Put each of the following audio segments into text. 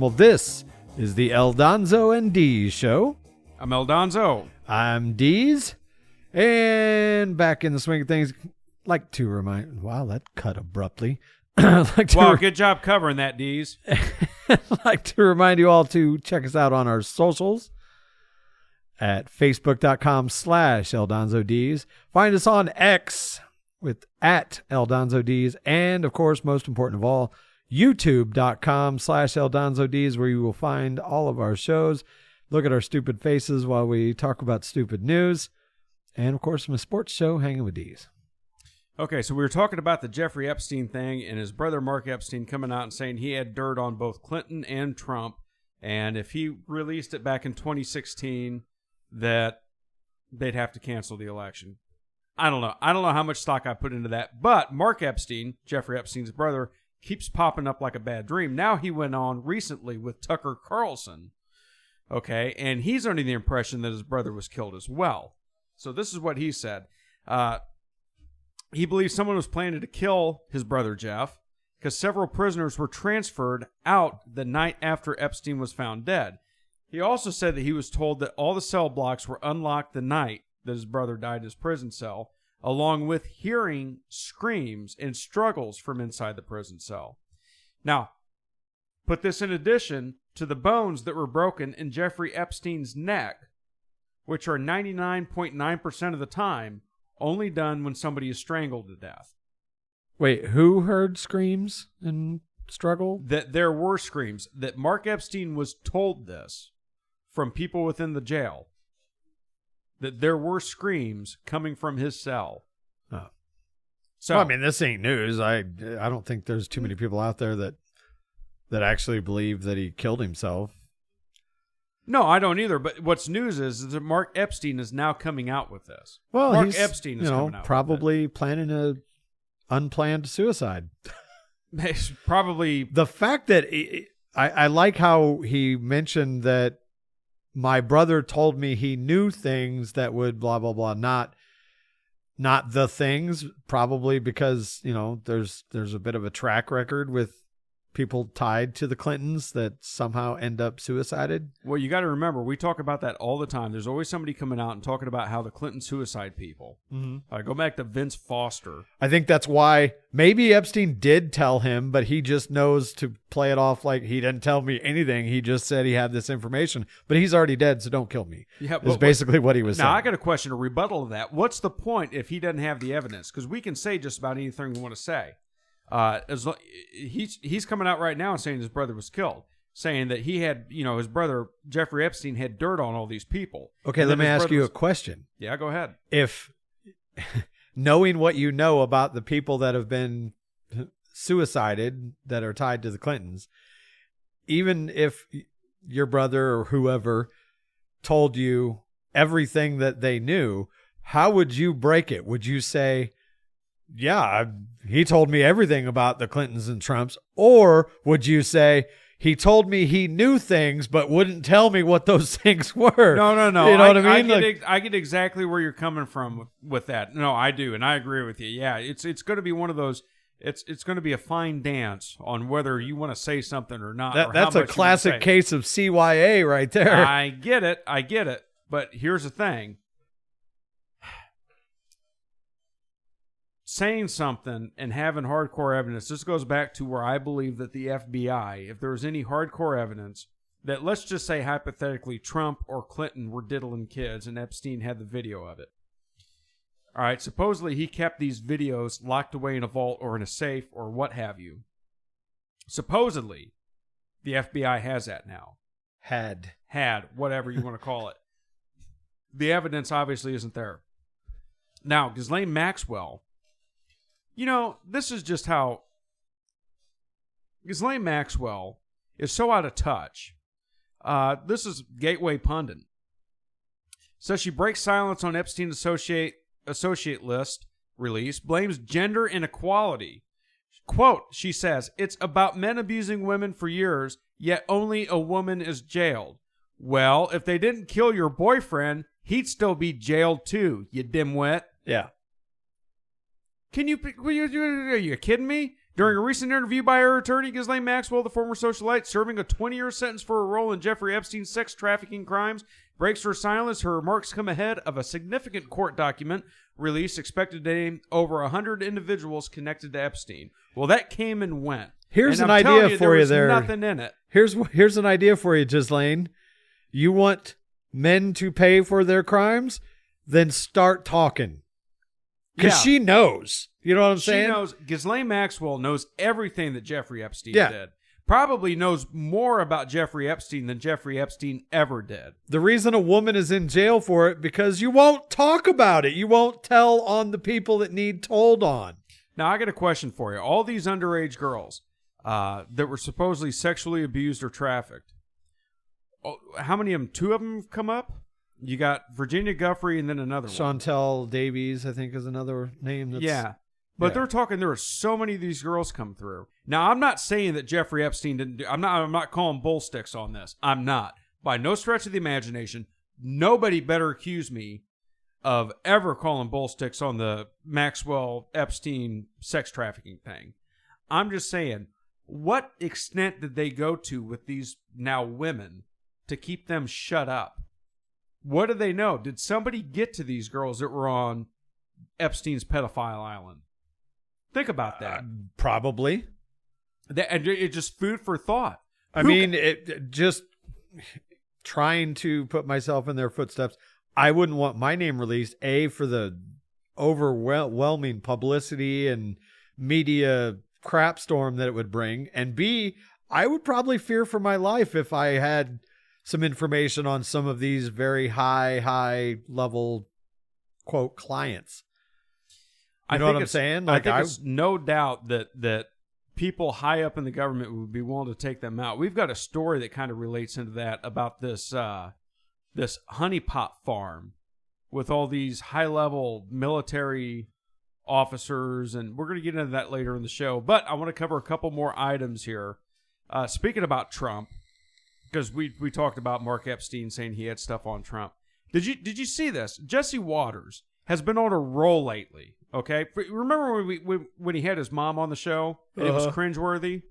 Well, this is the El Donzo and Dees show. I'm El Donzo. I'm Dees. And back in the swing of things, like to remind... Wow, that cut abruptly. Good job covering that, Dees. like to remind you all to check us out on our socials at facebook.com/EldonzoDees. Find us on X with @EldonzoDees. And, of course, most important of all, youtube.com/EldonzoDees, where you will find all of our shows. Look at our stupid faces while we talk about stupid news. And, of course, from a sports show, Hanging with Dees. Okay, so we were talking about the Jeffrey Epstein thing and his brother Mark Epstein coming out and saying he had dirt on both Clinton and Trump. And if he released it back in 2016, that they'd have to cancel the election. I don't know. I don't know how much stock I put into that. But Mark Epstein, Jeffrey Epstein's brother, keeps popping up like a bad dream. Now he went on recently with Tucker Carlson. Okay, and he's under the impression that his brother was killed as well. So this is what he said. He believes someone was planning to kill his brother Jeff because several prisoners were transferred out the night after Epstein was found dead. He also said that he was told that all the cell blocks were unlocked the night that his brother died in his prison cell, along with hearing screams and struggles from inside the prison cell. Now, put this in addition to the bones that were broken in Jeffrey Epstein's neck, which are 99.9% of the time only done when somebody is strangled to death. Wait, who heard screams and struggle? That there were screams. That Mark Epstein was told this from people within the jail. That there were screams coming from his cell. Oh. So, well, I mean, this ain't news. I don't think there's too many people out there that actually believe that he killed himself. No, I don't either. But what's news is that Mark Epstein is now coming out with this. Well, Mark he's, Epstein is coming out probably with it. planning a unplanned suicide. Probably. The fact that I like how he mentioned that my brother told me he knew things that would blah blah blah, not the things, probably because there's a bit of a track record with people tied to the Clintons that somehow end up suicided. Well, you got to remember, we talk about that all the time. There's always somebody coming out and talking about how the Clinton suicide people. Mm-hmm. Go back to Vince Foster. I think that's why maybe Epstein did tell him, but he just knows to play it off like he didn't tell me anything. He just said he had this information, but he's already dead, so don't kill me. Yeah, is basically what he was saying. Now, I got a question, a rebuttal of that. What's the point if he doesn't have the evidence? Because we can say just about anything we want to say. He's coming out right now and saying his brother was killed, saying that he had, his brother Jeffrey Epstein had dirt on all these people. Okay, let me ask you a question. Yeah, go ahead. If knowing what you know about the people that have been suicided that are tied to the Clintons, even if your brother or whoever told you everything that they knew, how would you break it? Would you say, yeah, he told me everything about the Clintons and Trumps? Or would you say, he told me he knew things but wouldn't tell me what those things were? No. You know what I mean? I get exactly where you're coming from with that. No, I do, and I agree with you. Yeah, it's going to be one of those. It's going to be a fine dance on whether you want to say something or not. That's a classic case of CYA right there. I get it. But here's the thing. Saying something and having hardcore evidence, this goes back to where I believe that the FBI, if there was any hardcore evidence that, let's just say hypothetically, Trump or Clinton were diddling kids and Epstein had the video of it. All right, supposedly he kept these videos locked away in a vault or in a safe or what have you. Supposedly, the FBI has that now. Had, whatever you want to call it. The evidence obviously isn't there. Now, Ghislaine Maxwell, this is just how Ghislaine Maxwell is so out of touch. This is Gateway Pundit. Says she breaks silence on Epstein associate list release, blames gender inequality. Quote, she says, it's about men abusing women for years, yet only a woman is jailed. Well, if they didn't kill your boyfriend, he'd still be jailed too, you dimwit. Yeah. Are you kidding me? During a recent interview by her attorney, Ghislaine Maxwell, the former socialite, serving a 20-year sentence for a role in Jeffrey Epstein's sex trafficking crimes, breaks her silence. Her remarks come ahead of a significant court document release expected to name over 100 individuals connected to Epstein. Well, that came and went. Here's and an idea for you there. Nothing in it. Here's an idea for you, Ghislaine. You want men to pay for their crimes? Then start talking. Because she knows. You know what I'm saying? She knows. Ghislaine Maxwell knows everything that Jeffrey Epstein did. Probably knows more about Jeffrey Epstein than Jeffrey Epstein ever did. The reason a woman is in jail for it, because you won't talk about it. You won't tell on the people that need told on. Now, I got a question for you. All these underage girls that were supposedly sexually abused or trafficked, how many of them? 2 of them have come up? You got Virginia Giuffre and then another one. Chantel Davies, I think, is another name. But they're talking, there are so many of these girls come through. Now, I'm not saying that Jeffrey Epstein didn't do, I'm not calling bull sticks on this. I'm not. By no stretch of the imagination, nobody better accuse me of ever calling bull sticks on the Maxwell Epstein sex trafficking thing. I'm just saying, what extent did they go to with these now women to keep them shut up? What do they know? Did somebody get to these girls that were on Epstein's pedophile island? Think about that. Probably. It's just food for thought. I mean, just trying to put myself in their footsteps. I wouldn't want my name released, A, for the overwhelming publicity and media crap storm that it would bring, and B, I would probably fear for my life if I had some information on some of these very high level, quote, clients. You know what I'm saying? Like, I think it's no doubt that people high up in the government would be willing to take them out. We've got a story that kind of relates into that about this this honeypot farm with all these high-level military officers, and we're going to get into that later in the show. But I want to cover a couple more items here. Speaking about Trump, because we talked about Mark Epstein saying he had stuff on Trump. Did you see this? Jesse Waters has been on a roll lately. Okay, remember when he had his mom on the show and it was cringeworthy?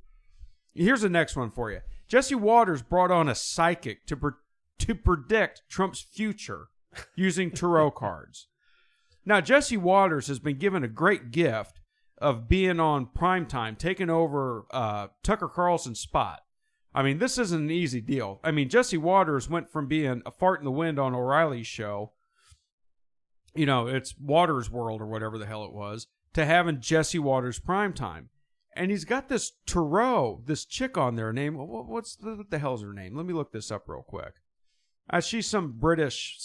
Here's the next one for you. Jesse Waters brought on a psychic to predict Trump's future using tarot cards. Now, Jesse Waters has been given a great gift of being on primetime, taking over Tucker Carlson's spot. I mean, this isn't an easy deal. I mean, Jesse Waters went from being a fart in the wind on O'Reilly's show, you know, it's Waters World or whatever the hell it was, to having Jesse Waters primetime. And he's got this tarot, this chick on there named, what the hell's her name? Let me look this up real quick. She's some British,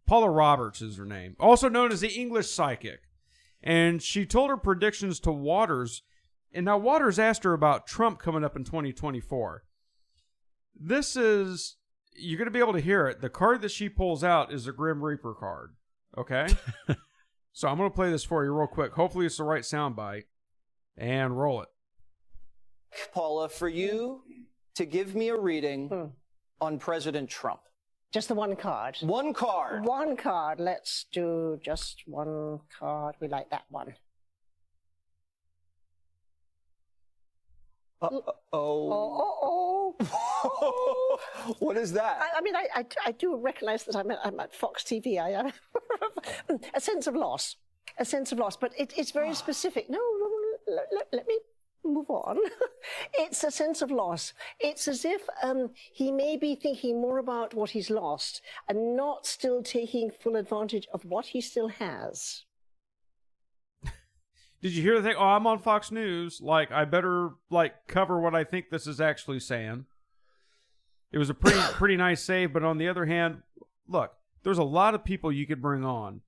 Paula Roberts is her name, also known as the English Psychic. And she told her predictions to Waters. And now Waters asked her about Trump coming up in 2024. This is, you're going to be able to hear it. The card that she pulls out is a Grim Reaper card. Okay? So I'm going to play this for you real quick. Hopefully it's the right soundbite. And roll it. Paula, for you to give me a reading on President Trump. Just the one card? One card. One card. Let's do just one card. We like that one. What is that? I mean, I do recognize that I'm at Fox TV. I am a sense of loss. A sense of loss. But it's very specific. No, let me move on. It's a sense of loss. It's as if he may be thinking more about what he's lost and not still taking full advantage of what he still has. Did you hear the thing? Oh, I'm on Fox News. Like, I better, cover what I think this is actually saying. It was a pretty nice save, but on the other hand, look, there's a lot of people you could bring on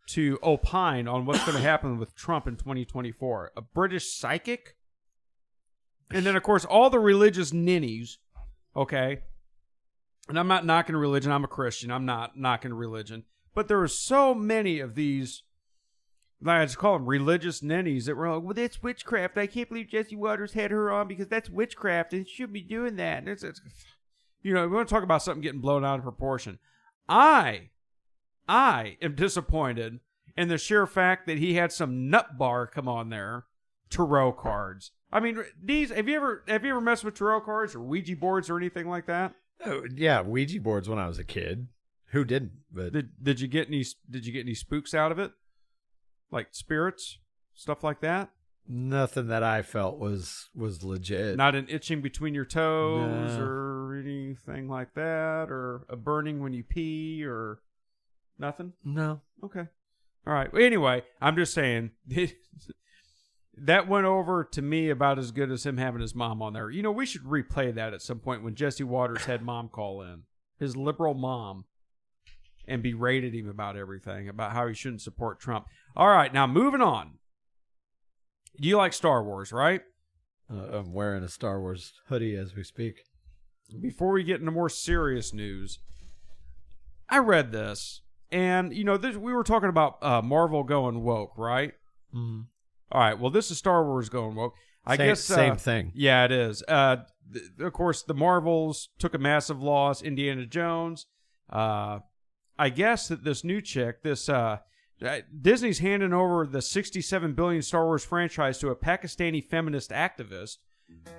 to opine on what's going to happen with Trump in 2024. A British psychic? And then, of course, all the religious ninnies, okay? And I'm not knocking religion. I'm a Christian. I'm not knocking religion. But there are so many of these, I just call them religious ninnies, that were like, well, that's witchcraft. I can't believe Jesse Waters had her on because that's witchcraft and she shouldn't be doing that. And it's, you know, we want to talk about something getting blown out of proportion. I am disappointed in the sheer fact that he had some nut bar come on there tarot cards. I mean, these have you ever messed with tarot cards or Ouija boards or anything like that? Oh, yeah, Ouija boards when I was a kid. Who didn't? But Did you get any spooks out of it? Like spirits, stuff like that? nothing that I felt was legit. Not an itching between your toes No. or anything like that, or a burning when you pee, or nothing? No. Okay. All right. Well, anyway, I'm just saying that went over to me about as good as him having his mom on there. You know, we should replay that at some point when Jesse Waters had mom call in, his liberal mom, and berated him about everything, about how he shouldn't support Trump. All right. Now, moving on. You like Star Wars, right? I'm wearing a Star Wars hoodie as we speak. Before we get into more serious news, I read this, and, you know, we were talking about Marvel going woke, right? Mm-hmm. All right, well, this is Star Wars going woke. I guess same thing. Yeah, it is. Of course, the Marvels took a massive loss. Indiana Jones. I guess that this new chick, Disney's handing over the $67 billion Star Wars franchise to a Pakistani feminist activist.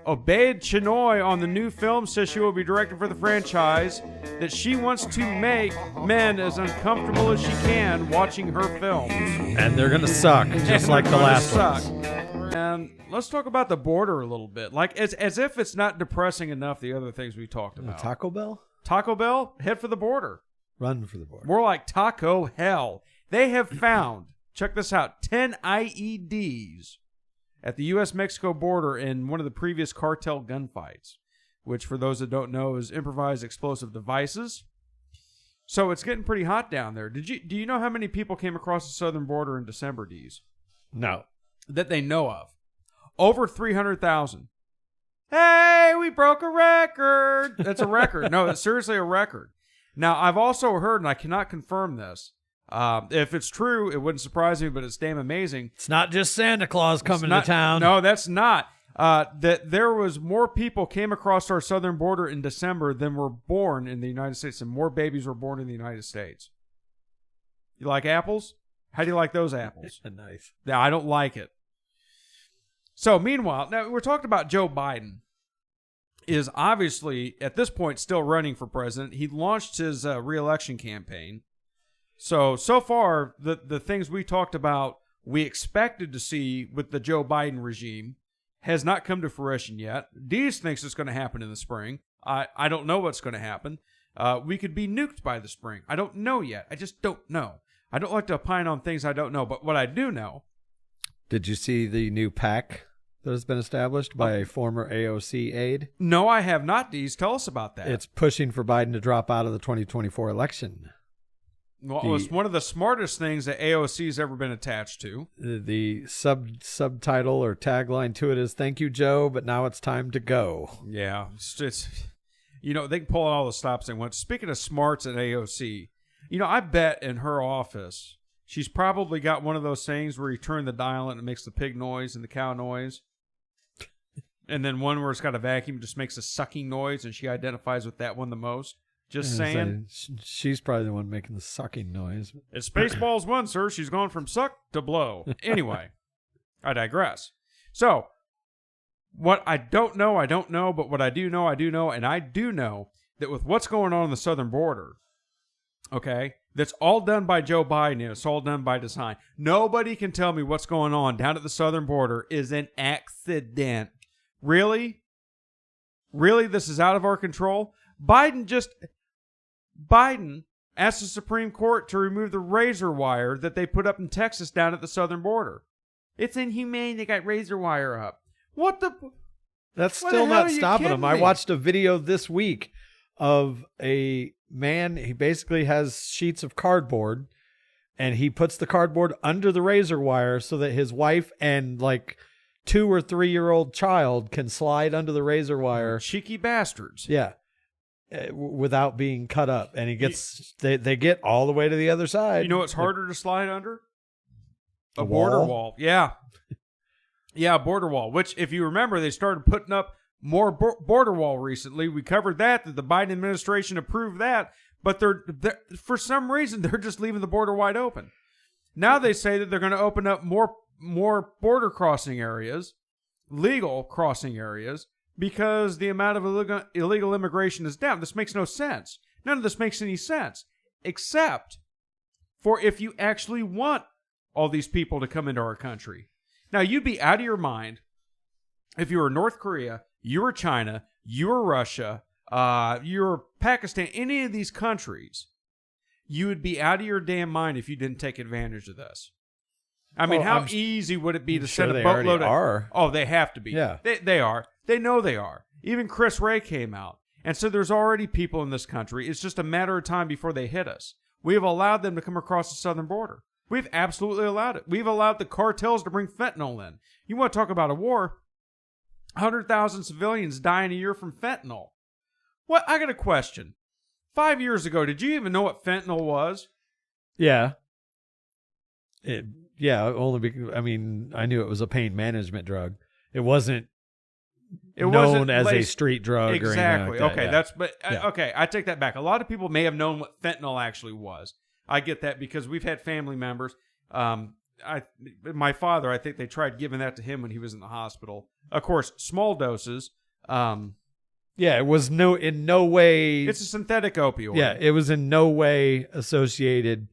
Obaid Chinoy on the new film says she will be directing for the franchise, that she wants to make men as uncomfortable as she can watching her films. And they're going to suck, just like the last one. And let's talk about the border a little bit. Like, as if it's not depressing enough, the other things we talked about. Taco Bell? Taco Bell, head for the border. Run for the border. More like taco hell. They have found, check this out, 10 IEDs at the U.S.-Mexico border in one of the previous cartel gunfights, which, for those that don't know, is improvised explosive devices. So it's getting pretty hot down there. Do you know how many people came across the southern border in December, Dees? No. That they know of. Over 300,000. Hey, we broke a record. That's a record. No, it's seriously a record. Now, I've also heard, and I cannot confirm this, if it's true, it wouldn't surprise me, but it's damn amazing. It's not just Santa Claus coming to town. No, that's not. That there was more people came across our southern border in December than were born in the United States, and more babies were born in the United States. You like apples? How do you like those apples? Nice. Yeah, I don't like it. So, meanwhile, now we're talking about Joe Biden. Is obviously, at this point, still running for president. He launched his re-election campaign. So far, the things we talked about, we expected to see with the Joe Biden regime, has not come to fruition yet. Dees thinks it's going to happen in the spring. I don't know what's going to happen. We could be nuked by the spring. I don't know yet. I just don't know. I don't like to opine on things I don't know. But what I do know... Did you see the new PAC that has been established by a former AOC aide? No, I have not, Dees. Tell us about that. It's pushing for Biden to drop out of the 2024 election. Well, it's one of the smartest things that AOC's ever been attached to. The subtitle or tagline to it is, "Thank you, Joe, but now it's time to go." Yeah. It's you know, they can pull out all the stops they want. Speaking of smarts at AOC, you know, I bet in her office, she's probably got one of those things where you turn the dial and it makes the pig noise and the cow noise. And then one where it's got a vacuum, just makes a sucking noise, and she identifies with that one the most. Just saying. She's probably the one making the sucking noise. It's Spaceballs 1, sir. She's gone from suck to blow. Anyway, I digress. So, what I don't know, I don't know. But what I do know, I do know. And I do know that with what's going on the southern border, okay, that's all done by Joe Biden, and it's all done by design. Nobody can tell me what's going on down at the southern border is an accident. Really? Really? This is out of our control? Biden asked the Supreme Court to remove the razor wire that they put up in Texas down at the southern border. It's inhumane. They got razor wire up. What the? That's still not stopping them. I watched a video this week of a man. He basically has sheets of cardboard, and he puts the cardboard under the razor wire so that his wife and like 2 or 3 year old child can slide under the razor wire. Cheeky bastards. Yeah. Without being cut up, and he gets they get all the way to the other side. You know what's harder to slide under? A wall? Border wall. Yeah, yeah, border wall. Which, if you remember, they started putting up more border wall recently. We covered that the Biden administration approved that, but they're for some reason they're just leaving the border wide open. Now they say that they're going to open up more more border crossing areas, legal crossing areas, because the amount of illegal immigration is down. This makes no sense. None of this makes any sense, except for if you actually want all these people to come into our country. Now, you'd be out of your mind if you were North Korea, you were China, you were Russia, you were Pakistan, any of these countries. You would be out of your damn mind if you didn't take advantage of this. I mean, how easy would it be to send a boatload of... Oh, they have to be. Yeah. They are. They know they are. Even Chris Wray came out and said there's already people in this country. It's just a matter of time before they hit us. We have allowed them to come across the southern border. We've absolutely allowed it. We've allowed the cartels to bring fentanyl in. You want to talk about a war? 100,000 civilians dying a year from fentanyl. What? I got a question. 5 years ago, did you even know what fentanyl was? Yeah. Only because, I mean, I knew it was a pain management drug. It wasn't known as a street drug exactly. or anything like that. Okay, okay, I take that back. A lot of people may have known what fentanyl actually was. I get that because we've had family members. My father, I think they tried giving that to him when he was in the hospital. Of course, small doses. It was in no way. It's a synthetic opioid. Yeah, it was in no way associated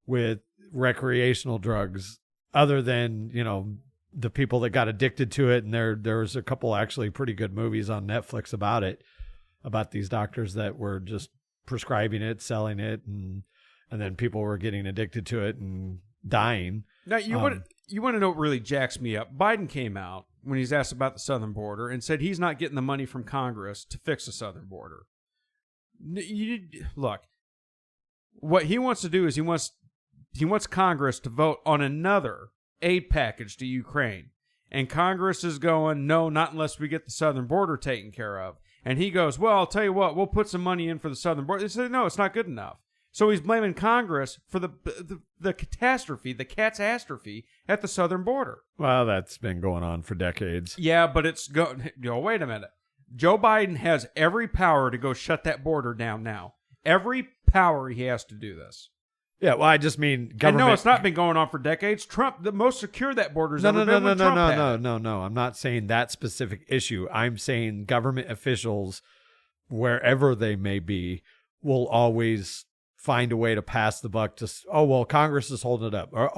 with recreational drugs, other than the people that got addicted to it. And there was a couple actually pretty good movies on Netflix about it, about these doctors that were just prescribing it, selling it, and then people were getting addicted to it and dying. Now, you want to know what really jacks me up? Biden came out when he's asked about the southern border and said he's not getting the money from Congress to fix the southern border. Look, what he wants to do is he wants Congress to vote on another aid package to Ukraine. And Congress is going, no, not unless we get the southern border taken care of. And he goes, well, I'll tell you what, we'll put some money in for the southern border. They say, no, it's not good enough. So he's blaming Congress for the catastrophe, the catastrophe at the southern border. Well, that's been going on for decades. Yeah, but it's wait a minute. Joe Biden has every power to go shut that border down now. Every power he has to do this. Yeah, well, I just mean government. And no, it's not been going on for decades. Trump, the most secure that border's ever been when Trump had it. No. I'm not saying that specific issue. I'm saying government officials, wherever they may be, will always find a way to pass the buck to, Congress is holding it up. Or,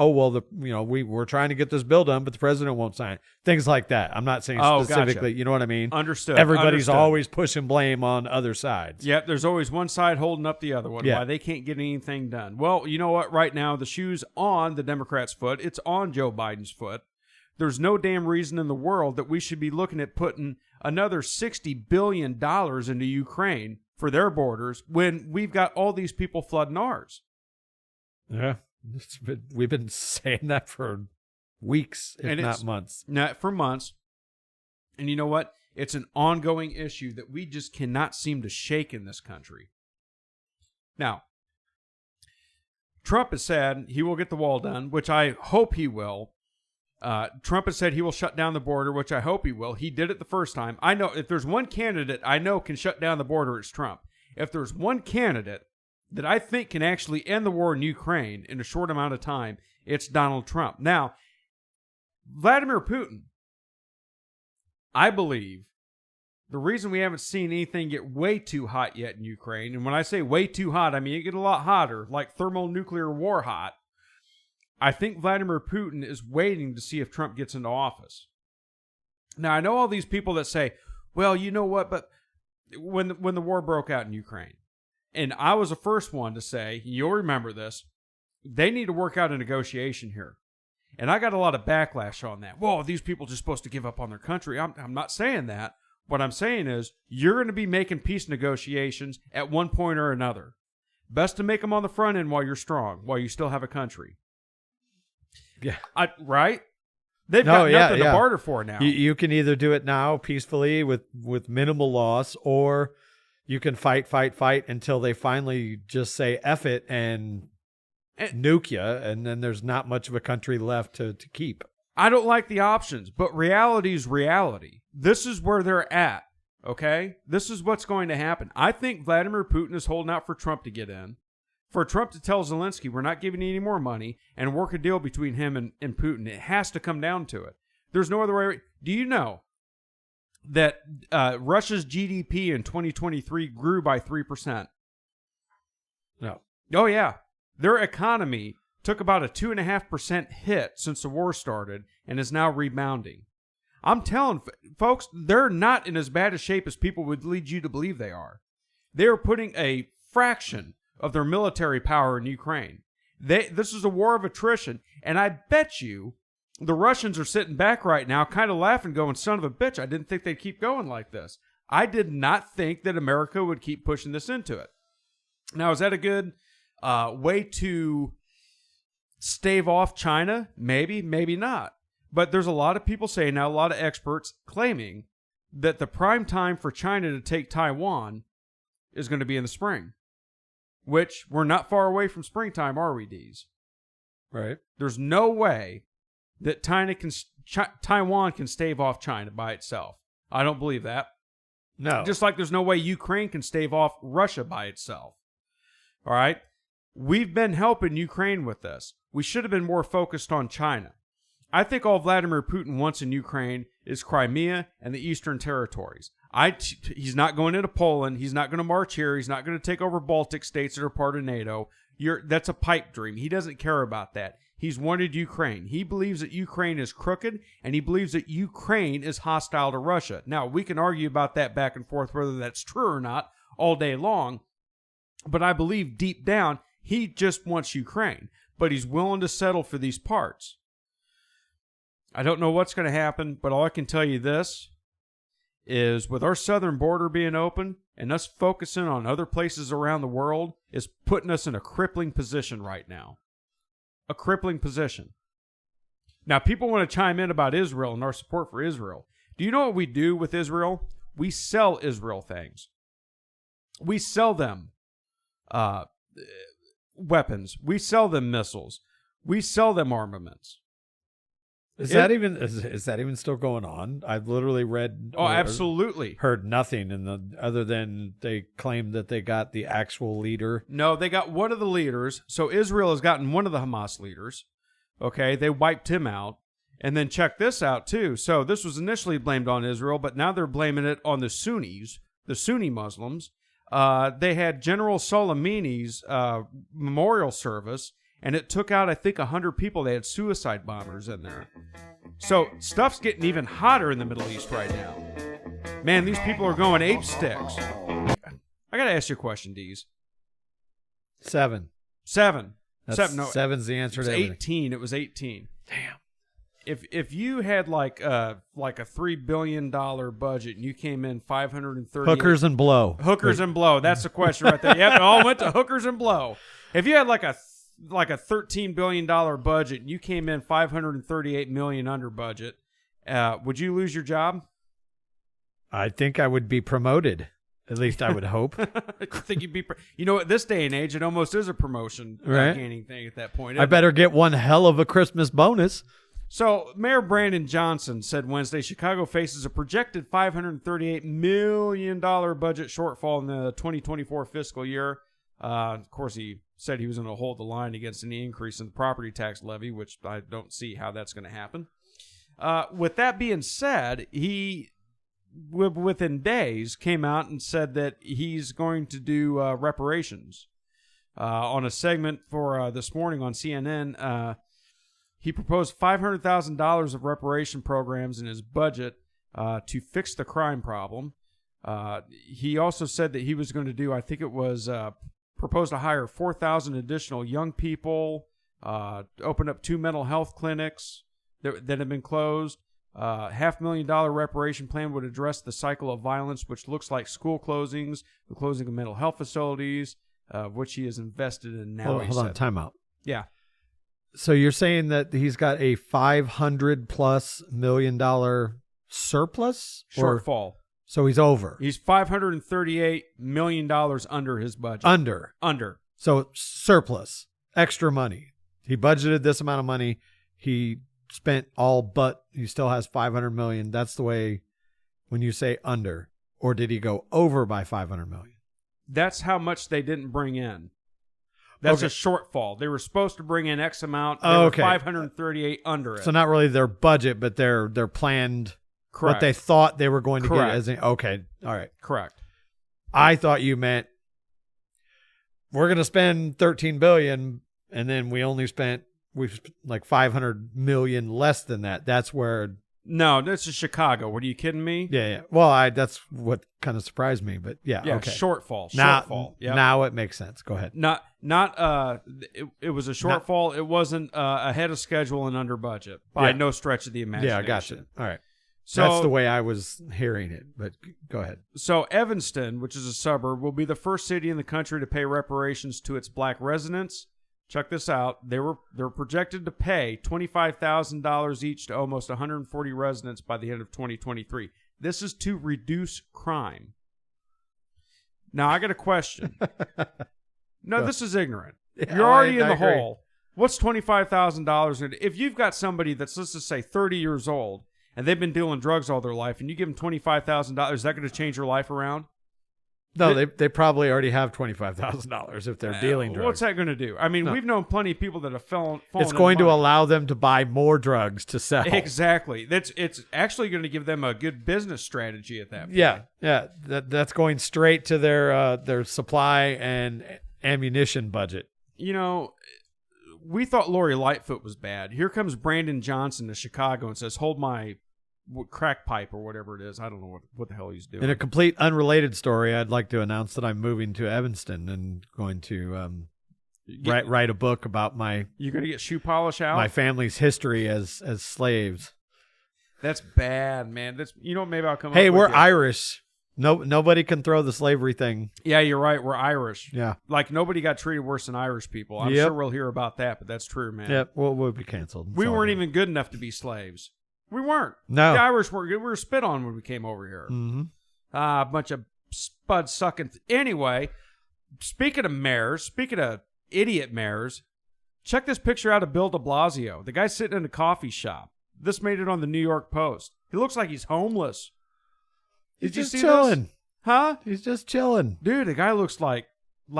we're trying to get this bill done, but the president won't sign it. Things like that. I'm not saying specifically, gotcha. You know what I mean? Understood. Everybody's always pushing blame on other sides. Yep, there's always one side holding up the other one. Yeah. Why they can't get anything done. Well, you know what? Right now, the shoe's on the Democrats' foot. It's on Joe Biden's foot. There's no damn reason in the world that we should be looking at putting another $60 billion into Ukraine for their borders when we've got all these people flooding ours. Yeah, we've been saying that for weeks, if not months. Not for months. And you know what? It's an ongoing issue that we just cannot seem to shake in this country. Now, Trump has said he will get the wall done, which I hope he will. Trump has said he will shut down the border, which I hope he will. He did it the first time. I know if there's one candidate I know can shut down the border, it's Trump. If there's one candidate that I think can actually end the war in Ukraine in a short amount of time, it's Donald Trump. Now, Vladimir Putin, I believe the reason we haven't seen anything get way too hot yet in Ukraine, and when I say way too hot, I mean it get a lot hotter, like thermonuclear war hot. I think Vladimir Putin is waiting to see if Trump gets into office. Now, I know all these people that say, well, you know what, but when the war broke out in Ukraine, and I was the first one to say, you'll remember this, they need to work out a negotiation here. And I got a lot of backlash on that. Whoa, these people are just supposed to give up on their country. I'm not saying that. What I'm saying is you're going to be making peace negotiations at one point or another. Best to make them on the front end while you're strong, while you still have a country. Yeah. Right? They've got nothing to barter for now. You can either do it now peacefully with minimal loss, or you can fight until they finally just say F it and nuke you, and then there's not much of a country left to keep. I don't like the options, but reality is reality. This is where they're at, okay? This is what's going to happen. I think Vladimir Putin is holding out for Trump to get in. For Trump to tell Zelensky we're not giving you any more money and work a deal between him and Putin, it has to come down to it. There's no other way. Do you know that Russia's GDP in 2023 grew by 3%? No. Oh, yeah. Their economy took about a 2.5% hit since the war started and is now rebounding. I'm telling folks, they're not in as bad a shape as people would lead you to believe they are. They're putting a fraction of their military power in Ukraine. This is a war of attrition, and I bet you the Russians are sitting back right now kind of laughing, going, son of a bitch, I didn't think they'd keep going like this. I did not think that America would keep pushing this into it. Now, is that a good way to stave off China? Maybe, maybe not. But there's a lot of people saying now, a lot of experts claiming that the prime time for China to take Taiwan is going to be in the spring. Which, we're not far away from springtime, are we, Dees? Right. There's no way that Taiwan can stave off China by itself. I don't believe that. No. Just like there's no way Ukraine can stave off Russia by itself. All right? We've been helping Ukraine with this. We should have been more focused on China. I think all Vladimir Putin wants in Ukraine is Crimea and the Eastern Territories. He's not going into Poland. He's not going to march here. He's not going to take over Baltic states that are part of NATO. That's a pipe dream. He doesn't care about that. He's wanted Ukraine. He believes that Ukraine is crooked, and he believes that Ukraine is hostile to Russia. Now, we can argue about that back and forth, whether that's true or not, all day long. But I believe deep down, he just wants Ukraine. But he's willing to settle for these parts. I don't know what's going to happen, but all I can tell you this is with our southern border being open and us focusing on other places around the world is putting us in a crippling position right now. A crippling position. Now, people want to chime in about Israel and our support for Israel. Do you know what we do with Israel? We sell Israel things. We sell them weapons. We sell them missiles. We sell them armaments. Is that even still going on? I've literally read. Oh, absolutely. Heard nothing other than they claimed that they got the actual leader. No, they got one of the leaders. So Israel has gotten one of the Hamas leaders. Okay, they wiped him out. And then check this out too. So this was initially blamed on Israel, but now they're blaming it on the Sunnis, the Sunni Muslims. They had General Soleimani's memorial service. And it took out, I think, 100 people. They had suicide bombers in there. So stuff's getting even hotter in the Middle East right now. Man, these people are going ape sticks. I got to ask you a question, Dees. 7. 7. Seven's the answer to everything. 18. It was 18. Damn. If you had like a $3 billion budget and you came in 530 Hookers and blow. Hookers and blow. That's the question right there. Yep, it all went to hookers and blow. If you had like a $13 billion budget and you came in $538 million under budget, would you lose your job? I think I would be promoted. At least I would hope. I think you'd be. At this day and age, it almost is a promotion gaining thing at that point. I better get one hell of a Christmas bonus. So, Mayor Brandon Johnson said Wednesday Chicago faces a projected $538 million budget shortfall in the 2024 fiscal year. Of course, he said he was going to hold the line against any increase in the property tax levy, which I don't see how that's going to happen. With that being said, he, within days, came out and said that he's going to do reparations. On a segment for This Morning on CNN, he proposed $500,000 of reparation programs in his budget to fix the crime problem. He also said that he was going to do, I think it was... proposed to hire 4,000 additional young people, open up 2 mental health clinics that have been closed. $500,000 reparation plan would address the cycle of violence, which looks like school closings, the closing of mental health facilities, which he has invested in now. Hold on, time out. Yeah. So you're saying that he's got a $500+ million surplus? Shortfall. So he's over. He's $538 million under his budget. Under. So surplus. Extra money. He budgeted this amount of money. He spent all but he still has $500 million. That's the way when you say under. Or did he go over by $500 million? That's how much they didn't bring in. That's Okay. a shortfall. They were supposed to bring in X amount. They Okay. were 538 under it. So not really their budget, but their planned Correct. what they thought they were going to Correct. get. As okay, all right. Correct. I thought you meant we're going to spend $13 billion, and then we've spent like $500 million less than that. That's where. No, this is Chicago. What are you kidding me? Yeah. Well, that's what kind of surprised me, but yeah. Yeah, okay. shortfall. Now, Shortfall. Yep. now it makes sense. Go ahead. Not. It was a shortfall. It wasn't ahead of schedule and under budget by Yeah. no stretch of the imagination. Yeah, I got you. All right. So That's the way I was hearing it, but go ahead. So Evanston, which is a suburb, will be the first city in the country to pay reparations to its black residents. Check this out. They're projected to pay $25,000 each to almost 140 residents by the end of 2023. This is to reduce crime. Now, I got a question. No, this is ignorant. Yeah, You're already in I the agree. hole. What's $25,000? If you've got somebody that's, let's just say, 30 years old, and they've been dealing drugs all their life, and you give them $25,000, is that going to change your life around? No, they probably already have $25,000 if they're dealing drugs. What's that going to do? I mean, No. we've known plenty of people that have fallen It's in going to money. allow them to buy more drugs to sell. Exactly. It's actually going to give them a good business strategy at that point. Yeah. That's going straight to their supply and ammunition budget. You know, we thought Lori Lightfoot was bad. Here comes Brandon Johnson to Chicago and says, "Hold my crack pipe," or whatever it is. I don't know what the hell he's doing. In a complete unrelated story, I'd like to announce that I'm moving to Evanston and going to write a book about my You're going to get shoe polish out? my family's history as slaves. That's bad, man. That's maybe I'll come Hey, up with we're you. Irish. Nobody can throw the slavery thing. Yeah, you're right. We're Irish. Yeah. Like, nobody got treated worse than Irish people. I'm Yep. sure we'll hear about that, but that's true, man. Yep. We'll be canceled. We It's all weren't good. even good enough to be slaves. We weren't. No. The Irish weren't good. We were spit on when we came over here. Mm-hmm. A bunch of spud sucking. Anyway, speaking of mayors, speaking of idiot mayors, check this picture out of Bill de Blasio. The guy's sitting in a coffee shop. This made it on the New York Post. He looks like he's homeless. He's Did you just see chilling. this? Huh? He's just chilling. Dude, the guy looks like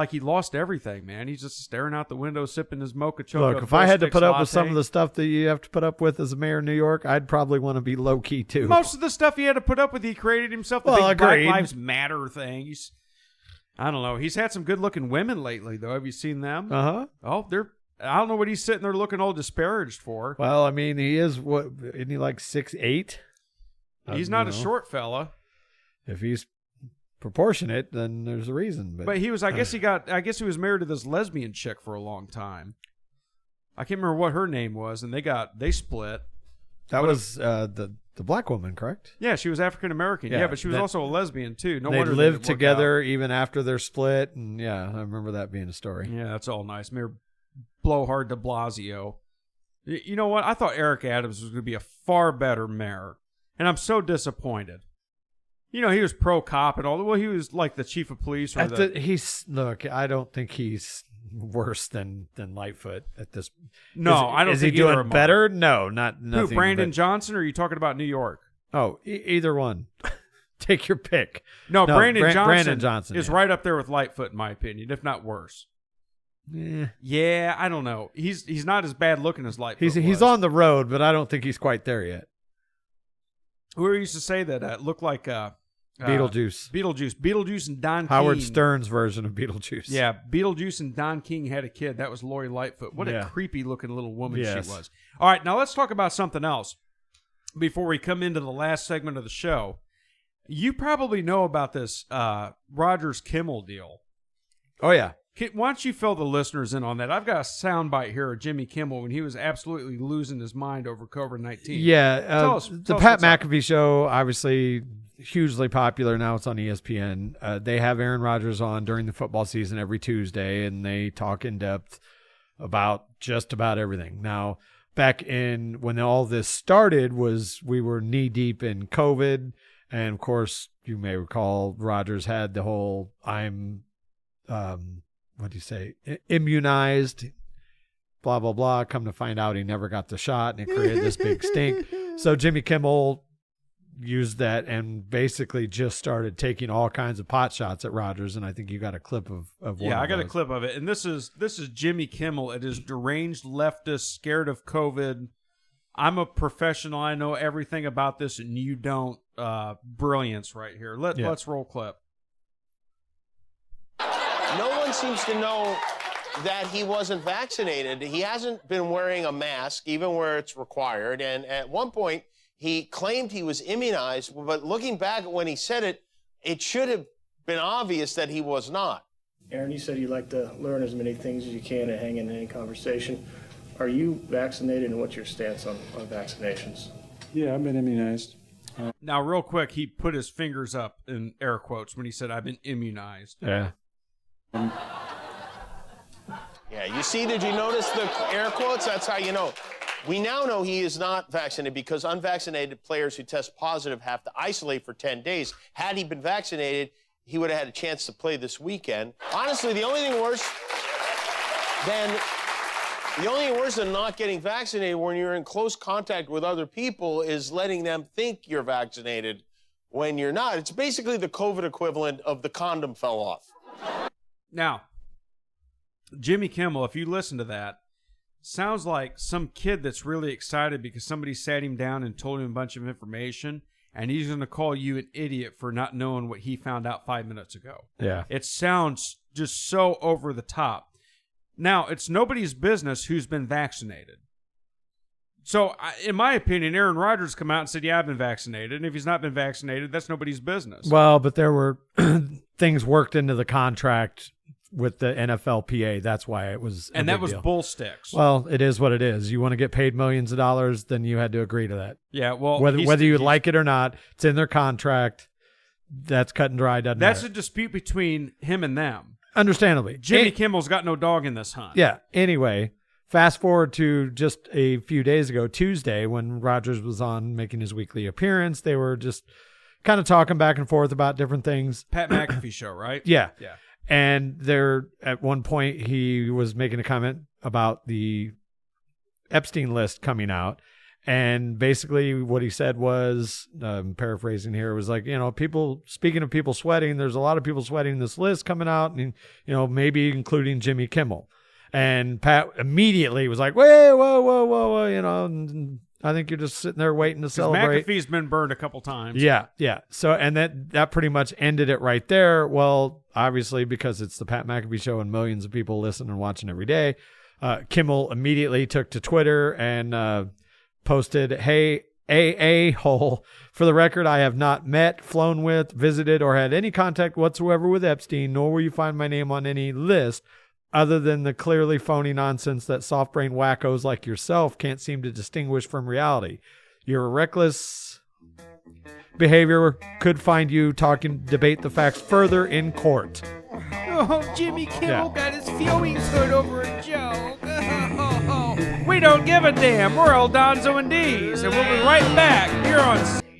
he lost everything, man. He's just staring out the window, sipping his mocha choco. Look, if I had to Full put up with Sticks some of the latte. stuff that you have to put up with as a mayor of New York, I'd probably want to be low key too. Most of the stuff he had to put up with, he created himself. The Well, big Black agreed. Lives Matter thing. I don't know. He's had some good-looking women lately, though. Have you seen them? Oh, they're. I don't know what he's sitting there looking all disparaged for. Well, I mean, he is what? Isn't he like 6'8"? He's not a short fella. If he's proportionate, then there's a reason. But he was. I guess he was married to this lesbian chick for a long time. I can't remember what her name was, and they split. that was the black woman, correct? Yeah, she was African American. Yeah, Yeah, but she was that- also a lesbian too. No they wonder lived didn't work together even after they're split, and yeah, I remember that being a story. out. Yeah, that's all nice. Mayor Blowhard de Blasio. You know what? I thought Eric Adams was going to be a far better mayor, and I'm so disappointed. You know, he was pro cop and all. Well, he was like the chief of police. Or Look, I don't think he's worse than Lightfoot at this. No, I don't Is think he either doing of them better? No, not Who, nothing. Brandon but- Johnson, or are you talking about New York? Oh, either one. Take your pick. No, Brandon Johnson. Brandon Johnson is yeah. right up there with Lightfoot, in my opinion, if not worse. Yeah. Yeah, I don't know. He's not as bad looking as Lightfoot. He's was. on the road, but I don't think he's quite there yet. Who used to say that looked like Beetlejuice. Beetlejuice and Don Howard King. Stern's version of Beetlejuice. Yeah, Beetlejuice and Don King had a kid. That was Lori Lightfoot. What Yeah. a creepy looking little woman Yes. she was. All right, now let's talk about something else before we come into the last segment of the show. You probably know about this Rogers Kimmel deal. Oh yeah. Why don't you fill the listeners in on that? I've got a soundbite here of Jimmy Kimmel when he was absolutely losing his mind over COVID-19. Yeah. Tell us the what's Pat up. McAfee show, obviously hugely popular. Now it's on ESPN. They have Aaron Rodgers on during the football season every Tuesday, and they talk in depth about just about everything. Now, back in when all this started, we were knee deep in COVID, and of course, you may recall Rodgers had the whole what do you say, immunized, blah, blah, blah. Come to find out he never got the shot, and it created this big stink. So Jimmy Kimmel used that and basically just started taking all kinds of pot shots at Rodgers. And I think you got a clip of one. Yeah, of I got a those. clip of it, and this is Jimmy Kimmel. It is deranged leftist, scared of COVID. I'm a professional. I know everything about this, and you don't. Brilliance right here. Let's roll clip. No one seems to know that he wasn't vaccinated. He hasn't been wearing a mask, even where it's required. And at one point, he claimed he was immunized. But looking back at when he said it, it should have been obvious that he was not. Aaron, you said you like to learn as many things as you can and hang in any conversation. Are you vaccinated, and what's your stance on vaccinations? Yeah, I've been immunized. Now, real quick, he put his fingers up in air quotes when he said, "I've been immunized." Yeah. Yeah, you see, did you notice the air quotes? That's how you know. We now know he is not vaccinated because unvaccinated players who test positive have to isolate for 10 days. Had he been vaccinated, he would have had a chance to play this weekend. Honestly, the only thing worse than not getting vaccinated when you're in close contact with other people is letting them think you're vaccinated when you're not. It's basically the COVID equivalent of the condom fell off. Now, Jimmy Kimmel, if you listen to that, sounds like some kid that's really excited because somebody sat him down and told him a bunch of information, and he's going to call you an idiot for not knowing what he found out 5 minutes ago. Yeah. It sounds just so over the top. Now, it's nobody's business who's been vaccinated. So, in my opinion, Aaron Rodgers come out and said, yeah, I've been vaccinated. And if he's not been vaccinated, that's nobody's business. Well, but there were things worked into the contract with the NFLPA. That's why it was and that was bull sticks. Well, it is what it is. You want to get paid millions of dollars, then you had to agree to that. Yeah, well, whether you like it or not, it's in their contract. That's cut and dry. Doesn't that's matter. a dispute between him and them. Understandably. Jimmy Kimmel's got no dog in this hunt. Yeah. Anyway, fast forward to just a few days ago, Tuesday, when Rodgers was on making his weekly appearance. They were just kind of talking back and forth about different things. Pat McAfee show, right? Yeah. Yeah. And there, at one point, he was making a comment about the Epstein list coming out. And basically what he said was, paraphrasing here, was like, speaking of people sweating, there's a lot of people sweating this list coming out, and, maybe including Jimmy Kimmel. And Pat immediately was like, whoa, and I think you're just sitting there waiting to celebrate. McAfee's been burned a couple times. Yeah. So, and that pretty much ended it right there. Well, obviously, because it's the Pat McAfee show and millions of people listen and watching every day, Kimmel immediately took to Twitter and posted, "Hey, a-hole. For the record, I have not met, flown with, visited, or had any contact whatsoever with Epstein, nor will you find my name on any list other than the clearly phony nonsense that soft-brained wackos like yourself can't seem to distinguish from reality. Your reckless behavior could find you debate the facts further in court." Oh, Jimmy Kimmel got his feelings hurt over a joke. We don't give a damn. We're Aldonzo and Dees, and we'll be right back here on...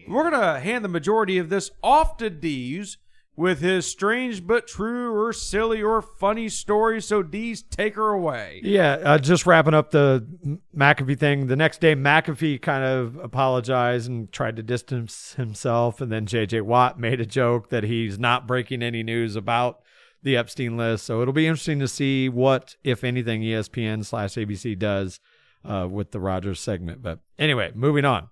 We're going to hand the majority of this off to Dees with his strange but true or silly or funny story, so Dees, take her away. Yeah, just wrapping up the McAfee thing. The next day, McAfee kind of apologized and tried to distance himself, and then J.J. Watt made a joke that he's not breaking any news about the Epstein list. So it'll be interesting to see what, if anything, ESPN/ABC does with the Rodgers segment. But anyway, moving on.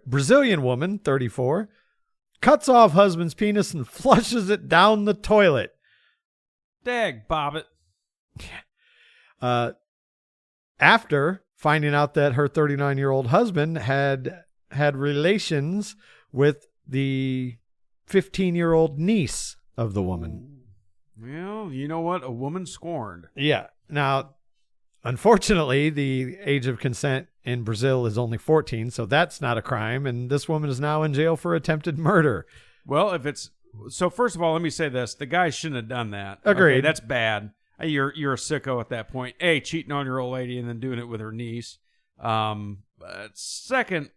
Brazilian woman, 34, cuts off husband's penis and flushes it down the toilet. Dag bobbit. After finding out that her 39-year-old husband had relations with the 15-year-old niece of the woman. Well, you know what? A woman scorned. Yeah. Now, unfortunately, the age of consent in Brazil is only 14, so that's not a crime, and this woman is now in jail for attempted murder. Well, so first of all, let me say this. The guy shouldn't have done that. Agreed. Okay, that's bad. You're a sicko at that point. A, cheating on your old lady and then doing it with her niece. Second,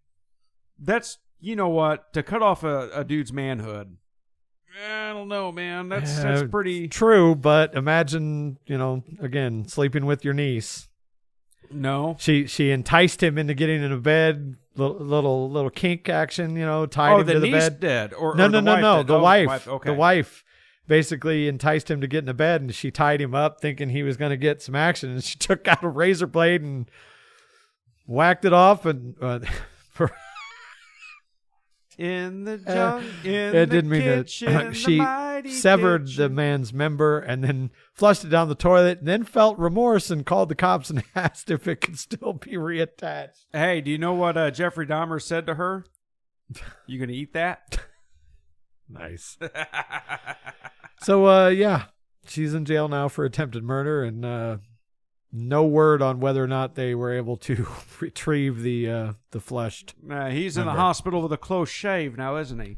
that's, you know what, to cut off a dude's manhood. I don't know, man. That's pretty true, but imagine, again, sleeping with your niece. No. She enticed him into getting in a bed, little kink action, tied him the to the niece bed. dead. Or No, the wife dead. the wife. Okay. The wife basically enticed him to get in a bed, and she tied him up thinking he was going to get some action, and she took out a razor blade and whacked it off, and In the junk, in it the didn't mean kitchen, that. She the mighty severed the kitchen. man's member and then flushed it down the toilet, and then felt remorse and called the cops and asked if it could still be reattached. Hey, do you know what Jeffrey Dahmer said to her? You gonna eat that? Nice. So, yeah, she's in jail now for attempted murder, and no word on whether or not they were able to retrieve the flushed. He's in the Member. hospital with a close shave now, isn't he?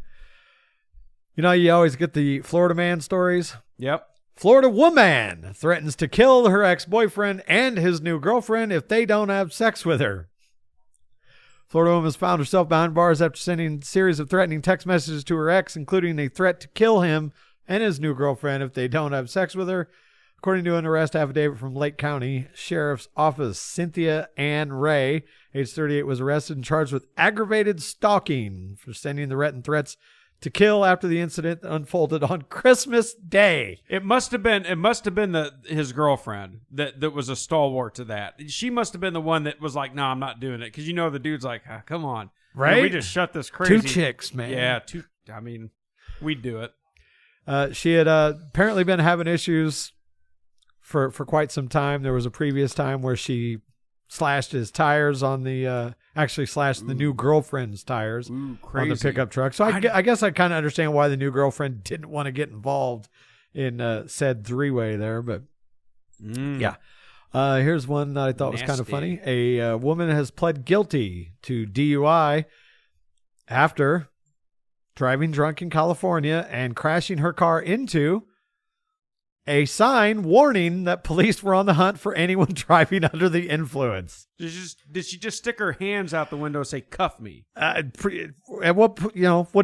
You always get the Florida man stories. Yep. Florida woman threatens to kill her ex-boyfriend and his new girlfriend if they don't have sex with her. Florida woman has found herself behind bars after sending a series of threatening text messages to her ex, including a threat to kill him and his new girlfriend if they don't have sex with her. According to an arrest affidavit from Lake County Sheriff's Office, Cynthia Ann Ray, age 38, was arrested and charged with aggravated stalking for sending the threats to kill after the incident unfolded on Christmas Day. It must have been his girlfriend that was a stalwart to that. She must have been the one that was like, "No, I'm not doing it," because the dude's like, "Come on, Right? we just shut this crazy." 2 chicks, man. Yeah, I mean, we'd do it. She had apparently been having issues for quite some time. There was a previous time where she slashed his tires on the actually slashed the new girlfriend's tires on the crazy. pickup truck. So I guess I kind of understand why the new girlfriend didn't want to get involved in said three-way there. But yeah, here's one that I thought was kind of funny. A woman has pled guilty to DUI after driving drunk in California and crashing her car into a sign warning that police were on the hunt for anyone driving under the influence. Did she just stick her hands out the window and say, "Cuff me"? At what are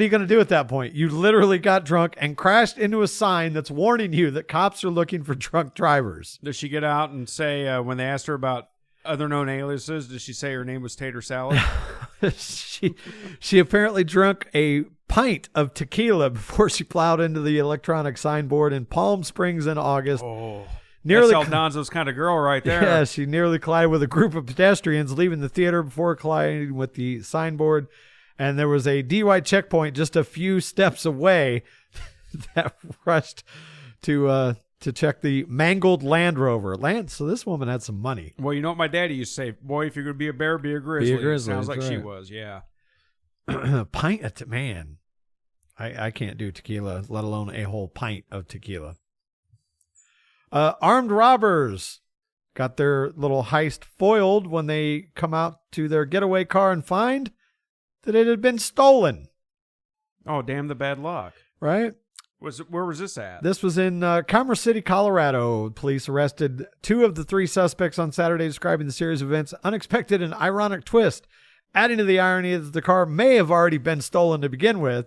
you going to do at that point? You literally got drunk and crashed into a sign that's warning you that cops are looking for drunk drivers. Does she get out and say when they asked her about other known aliases? Did she say her name was Tater Salad? She apparently drank a pint of tequila before she plowed into the electronic signboard in Palm Springs in August. Oh, Nearly that's Aldonzo's kind of girl right there. Yeah, she nearly collided with a group of pedestrians leaving the theater before colliding with the signboard. And there was a DUI checkpoint just a few steps away that rushed to check the mangled Land Rover. So this woman had some money. Well, you know what my daddy used to say? Boy, if you're going to be a bear, be a grizzly. Be a grizzly, Sounds like that's she right. was, yeah. Pint of man. I can't do tequila, let alone a whole pint of tequila. Armed robbers got their little heist foiled when they come out to their getaway car and find that it had been stolen. Oh, damn the bad luck. Right? Where was this at? This was in Commerce City, Colorado. Police arrested 2 of the 3 suspects on Saturday, describing the series of events unexpected and ironic twist, adding to the irony that the car may have already been stolen to begin with.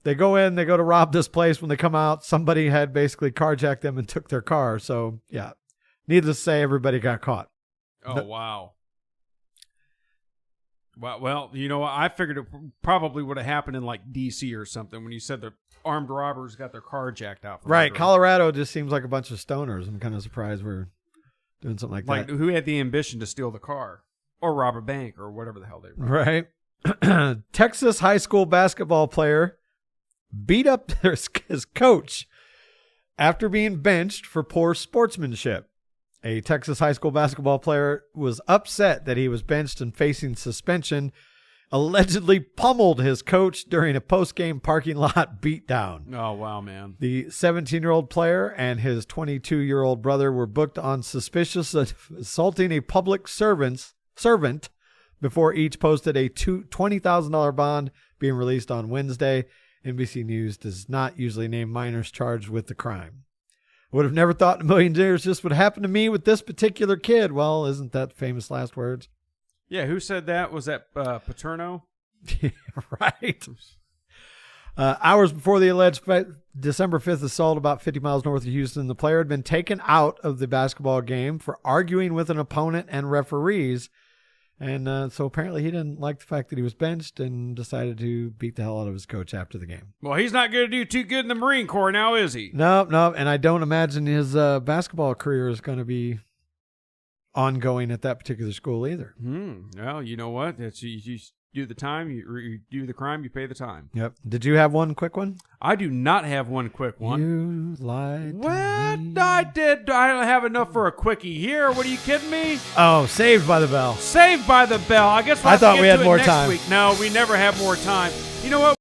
They go to rob this place. When they come out, somebody had basically carjacked them and took their car. So, yeah, needless to say, everybody got caught. Oh, wow. Well, I figured it probably would have happened in like D.C. or something when you said the armed robbers got their car jacked out. From Right. under them. Colorado just seems like a bunch of stoners. I'm kind of surprised we're doing something like Like that. who had the ambition to steal the car or rob a bank or whatever the hell they were. Right. Texas high school basketball player beat up his coach after being benched for poor sportsmanship. A Texas high school basketball player was upset that he was benched and facing suspension, allegedly pummeled his coach during a post-game parking lot beatdown. Oh, wow, man. The 17-year-old player and his 22-year-old brother were booked on suspicious of assaulting a public servant before each posted a $20,000 bond being released on Wednesday. NBC News does not usually name minors charged with the crime. I would have never thought in a million years this would happen to me with this particular kid. Well, isn't that famous last words? Yeah, who said that? Was that Paterno? Right. Hours before the alleged December 5th assault about 50 miles north of Houston, the player had been taken out of the basketball game for arguing with an opponent and referees. And so apparently he didn't like the fact that he was benched and decided to beat the hell out of his coach after the game. Well, he's not going to do too good in the Marine Corps now, is he? No. And I don't imagine his basketball career is going to be ongoing at that particular school either. Well, you know what? It's, you do the time, you do the crime, you pay the time. Yep. Did you have one quick one? I do not have one quick one. You lied. What? I did. I don't have enough for a quickie here. What, are you kidding me? Oh, Saved by the Bell. Saved by the Bell. I guess we'll I have to thought get we had to it more next time. week. No, we never have more time. You know what?